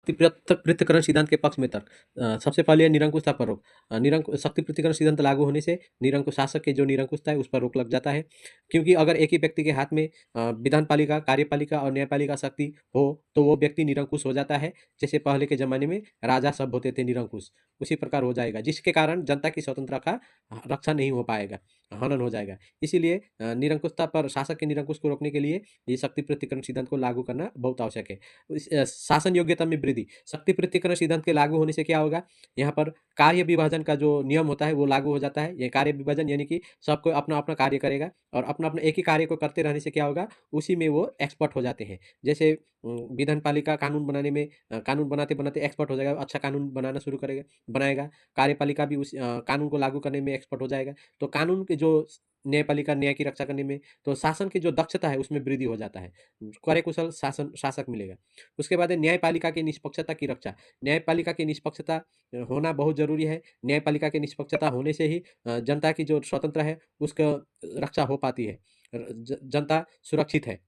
पृथक्करण सिद्धांत के पक्ष में तर्क। सबसे पहले निरंकुशता पर रोक। शक्ति पृथक्करण सिद्धांत लागू होने से निरंकुश शासक के जो निरंकुशता है उस पर रोक लग जाता है, क्योंकि अगर एक ही व्यक्ति के हाथ में विधान पालिका, कार्यपालिका और न्यायपालिका शक्ति हो तो वो व्यक्ति निरंकुश हो जाता है। जैसे पहले के जमाने में राजा सब होते थे निरंकुश, उसी प्रकार हो जाएगा, जिसके कारण जनता की स्वतंत्रता का रक्षा नहीं हो पाएगा, हनन हो जाएगा। इसीलिए निरंकुशता पर शासक के निरंकुश को रोकने के लिए ये शक्ति पृथक्करण सिद्धांत को लागू करना बहुत आवश्यक है। शासन योग्यता में वृद्धि। शक्ति पृथक्करण सिद्धांत के लागू होने से क्या होगा, यहाँ पर कार्य विभाजन का जो नियम होता है वो लागू हो जाता है। ये कार्य विभाजन यानी कि सबको अपना अपना कार्य करेगा, और अपना अपना एक ही कार्य को करते रहने से क्या होगा, उसी में वो एक्सपर्ट हो जाते हैं। जैसे विधान पालिका कानून बनाने में कानून बनाते बनाते एक्सपर्ट हो जाएगा, अच्छा कानून बनाना शुरू करेगा, बनाएगा। कार्यपालिका भी उस कानून को लागू करने में एक्सपर्ट हो जाएगा। तो कानून के जो न्यायपालिका न्याय की रक्षा करने में, तो शासन की जो दक्षता है उसमें वृद्धि हो जाता है, कार्यकुशल शासक मिलेगा। उसके बाद है न्यायपालिका की निष्पक्षता की रक्षा। न्यायपालिका की निष्पक्षता होना बहुत ज़रूरी है। न्यायपालिका की निष्पक्षता होने से ही जनता की जो स्वतंत्र है उसका रक्षा हो पाती है, जनता सुरक्षित है।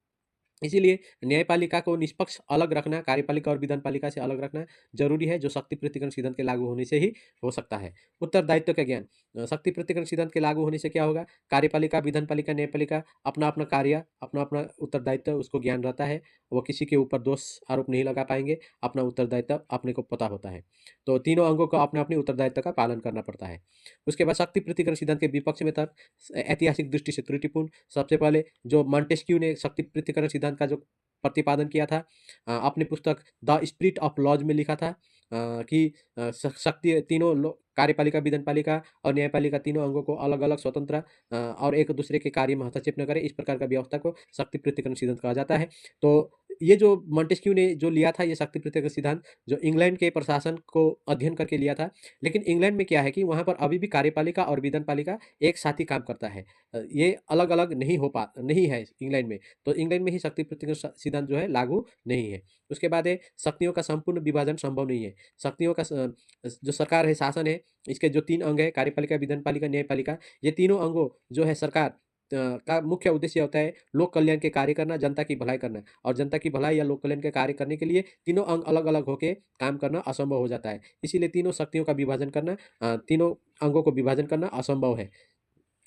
इसीलिए न्यायपालिका को निष्पक्ष अलग रखना, कार्यपालिका और विधानपालिका से अलग रखना जरूरी है, जो शक्ति पृथक्करण सिद्धांत के लागू होने से ही हो सकता है। उत्तरदायित्व का ज्ञान। शक्ति पृथक्करण सिद्धांत के लागू होने से क्या होगा, कार्यपालिका, विधानपालिका, न्यायपालिका अपना अपना कार्य, अपना अपना उत्तरदायित्व उसको ज्ञान रहता है। वो किसी के ऊपर दोष आरोप नहीं लगा पाएंगे, अपना उत्तरदायित्व अपने को पता होता है। तो तीनों अंगों को अपने अपने उत्तरदायित्व का पालन करना पड़ता है। उसके बाद शक्ति पृथक्करण सिद्धांत के विपक्ष में तर्क। ऐतिहासिक दृष्टि से त्रुटिपूर्ण। सबसे पहले जो मॉन्टेस्क्यू ने शक्ति पृथक्करण सिद्धांत का जो प्रतिपादन किया था, अपनी पुस्तक द स्पिरिट ऑफ लॉज में लिखा था कि शक्ति तीनों कार्यपालिका, विधानपालिका और न्यायपालिका तीनों अंगों को अलग अलग स्वतंत्र और एक दूसरे के कार्य में हस्तक्षेप न करें, इस प्रकार का व्यवस्था को शक्ति पृथक्करण सिद्धांत कहा जाता है। तो ये जो मॉन्टेस्क्यू ने जो लिया था, ये शक्ति पृथक्करण सिद्धांत जो इंग्लैंड के प्रशासन को अध्ययन करके लिया था, लेकिन इंग्लैंड में क्या है कि वहाँ पर अभी भी कार्यपालिका और विधानपालिका एक साथ ही काम करता है। ये अलग अलग नहीं है इंग्लैंड में। तो इंग्लैंड में ही शक्ति पृथक्करण सिद्धांत जो है लागू नहीं है। उसके बाद है शक्तियों का संपूर्ण विभाजन संभव नहीं है। शक्तियों का जो सरकार है, शासन है, इसके जो 3 अंग है, कार्यपालिका, विधानपालिका, न्यायपालिका, ये तीनों अंगों जो है सरकार का मुख्य उद्देश्य होता है लोक कल्याण के कार्य करना, जनता की भलाई करना, और जनता की भलाई या लोक कल्याण के कार्य करने के लिए तीनों अंग अलग अलग होकर काम करना असंभव हो जाता है। इसीलिए तीनों शक्तियों का विभाजन करना, तीनों अंगों को विभाजन करना असंभव है।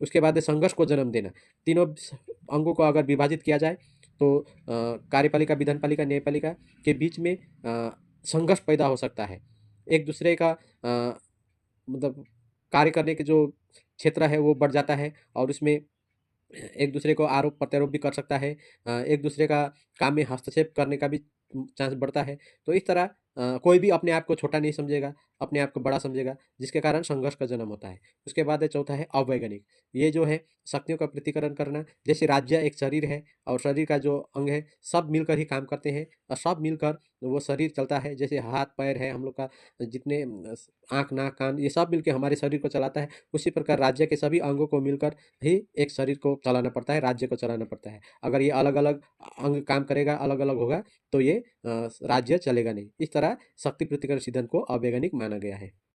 उसके बाद संघर्ष को जन्म देना। तीनों अंगों को अगर विभाजित किया जाए तो कार्यपालिका, विधानपालिका, न्यायपालिका के बीच में संघर्ष पैदा हो सकता है। एक दूसरे का मतलब कार्य करने के जो क्षेत्र है वो बढ़ जाता है, और उसमें एक दूसरे को आरोप प्रत्यारोप भी कर सकता है। एक दूसरे का काम में हस्तक्षेप करने का भी चांस बढ़ता है। तो इस तरह कोई भी अपने आप को छोटा नहीं समझेगा, अपने आप को बड़ा समझेगा, जिसके कारण संघर्ष का जन्म होता है। उसके बाद है चौथा है अवैज्ञानिक। ये जो है शक्तियों का पृथक्करण करना। जैसे राज्य एक शरीर है, और शरीर का जो अंग है सब मिलकर ही काम करते हैं, और सब मिलकर वो शरीर चलता है। जैसे हाथ पैर है हम लोग का, जितने आँख, नाक, कान, ये सब मिलकर हमारे शरीर को चलाता है। उसी प्रकार राज्य के सभी अंगों को मिलकर ही एक शरीर को चलाना पड़ता है, राज्य को चलाना पड़ता है। अगर ये अलग-अलग अंग काम करेगा, अलग-अलग होगा, तो ये राज्य चलेगा नहीं। इस तरह शक्ति पृथक्करण सिद्धांत को अवैज्ञानिक माना गया है।